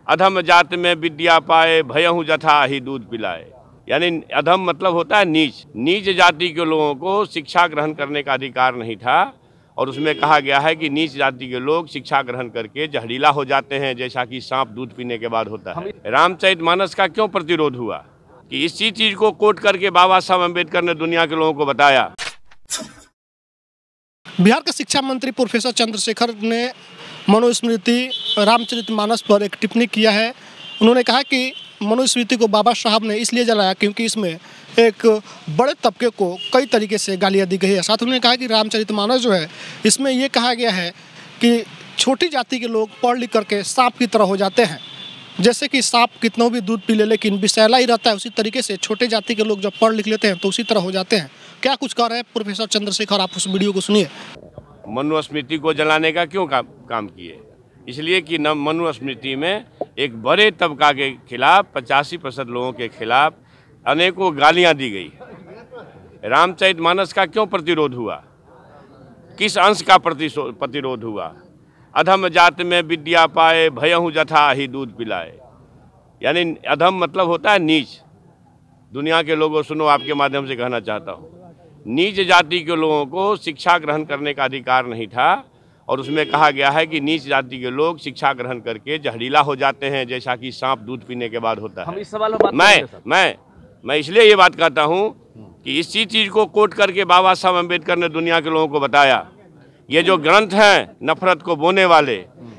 अधम जात में विद्या पाए, भयहु जथा ही दूध पिलाए। यानी अधम मतलब होता है नीच। नीच जाति के लोगों को शिक्षा ग्रहण करने का अधिकार नहीं था और उसमें कहा गया है कि नीच जाति के लोग शिक्षा ग्रहण करके जहरीला हो जाते हैं, जैसा कि सांप दूध पीने के बाद होता है। रामचरितमानस का क्यों प्रतिरोध हुआ कि इसी चीज को कोट करके बाबा साहब अम्बेडकर ने दुनिया के लोगों को बताया। बिहार के शिक्षा मंत्री प्रोफेसर चंद्रशेखर ने मनुस्मृति रामचरितमानस पर एक टिप्पणी किया है। उन्होंने कहा कि मनुस्मृति को बाबा साहब ने इसलिए जलाया क्योंकि इसमें एक बड़े तबके को कई तरीके से गालियाँ दी गई है। साथ उन्होंने कहा कि रामचरितमानस जो है इसमें ये कहा गया है कि छोटी जाति के लोग पढ़ लिख करके सांप की तरह हो जाते हैं। जैसे कि सांप कितना भी दूध पी ले लेकिन विषैला ही रहता है, उसी तरीके से छोटे जाति के लोग जब पढ़ लिख लेते हैं तो उसी तरह हो जाते हैं। क्या कुछ कह रहे हैं प्रोफेसर चंद्रशेखर, आप उस वीडियो को सुनिए। मनुस्मृति को जलाने का क्यों काम किए? इसलिए कि मनुस्मृति में एक बड़े तबका के खिलाफ 85% लोगों के खिलाफ अनेकों गालियां दी गई। रामचरितमानस का क्यों प्रतिरोध हुआ? किस अंश का प्रतिरोध हुआ? अधम जात में विद्या पाए, भयहु जथा ही दूध पिलाए। यानी अधम मतलब होता है नीच। दुनिया के लोगों सुनो, आपके माध्यम से कहना चाहता हूँ, नीच जाति के लोगों को शिक्षा ग्रहण करने का अधिकार नहीं था और उसमें कहा गया है कि नीच जाति के लोग शिक्षा ग्रहण करके जहरीला हो जाते हैं, जैसा कि सांप दूध पीने के बाद होता है। हम इस सवाल में मैं इसलिए ये बात कहता हूँ कि इसी चीज को कोट करके बाबा साहब अम्बेडकर ने दुनिया के लोगों को बताया। ये जो ग्रंथ हैं नफरत को बोने वाले,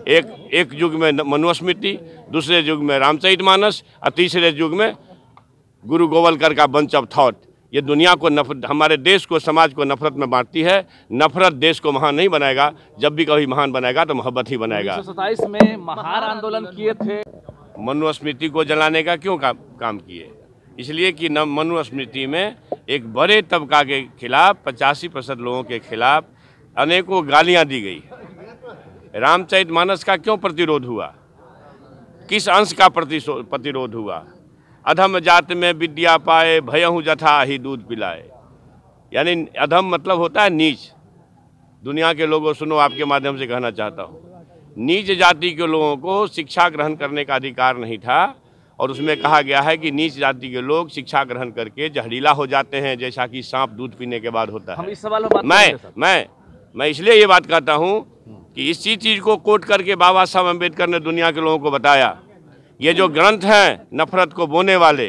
एक युग में मनुस्मृति, दूसरे युग में रामचरितमानस और तीसरे युग में गुरु गोवलकर का बंच ऑफ थॉट, ये दुनिया को हमारे देश को, समाज को नफरत में बांटती है। नफरत देश को महान नहीं बनाएगा, जब भी कभी महान बनाएगा तो मोहब्बत ही बनाएगा। 1927 में महान आंदोलन किए थे। मनुस्मृति को जलाने का क्यों काम किए? इसलिए कि मनुस्मृति में एक बड़े तबका के खिलाफ 85% लोगों के खिलाफ अनेकों गालियां दी गई। रामचरितमानस का क्यों प्रतिरोध हुआ? किस अंश का प्रतिरोध हुआ? अधम जात में विद्या पाए, भयहु जथा ही दूध पिलाए। यानी अधम मतलब होता है नीच। दुनिया के लोगों सुनो, आपके माध्यम से कहना चाहता हूँ, नीच जाति के लोगों को शिक्षा ग्रहण करने का अधिकार नहीं था और उसमें कहा गया है कि नीच जाति के लोग शिक्षा ग्रहण करके जहरीला हो जाते हैं, जैसा कि सांप दूध पीने के बाद होता है। हम इस सवाल में मैं इसलिए ये बात कहता हूँ कि इसी चीज को कोट करके बाबा साहब अम्बेडकर ने दुनिया के लोगों को बताया। ये जो ग्रंथ हैं नफरत को बोने वाले,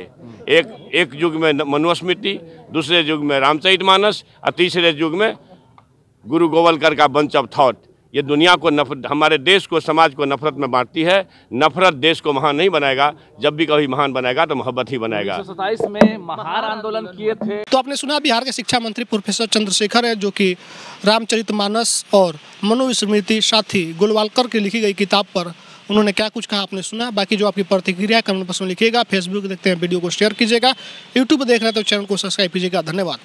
एक युग में मनुस्मृति, दूसरे युग में रामचरितमानस और तीसरे युग में गुरु गोवलकर का बंच ऑफ थॉट, ये दुनिया को हमारे देश को, समाज को नफरत में बांटती है। नफरत देश को महान नहीं बनाएगा, जब भी कभी महान बनाएगा तो मोहब्बत ही बनाएगा। 1927 में महान आंदोलन किए थे। तो आपने सुना बिहार के शिक्षा मंत्री प्रोफेसर चंद्रशेखर है, जो कि रामचरितमानस और मनुस्मृति साथ ही गोलवालकर की लिखी गई किताब पर उन्होंने क्या कुछ कहा आपने सुना। बाकी जो आपकी प्रतिक्रिया कमेंट बॉक्स में लिखिएगा। फेसबुक देखते हैं वीडियो को शेयर कीजिएगा, यूट्यूब देख रहे हैं तो चैनल को सब्सक्राइब कीजिएगा। धन्यवाद।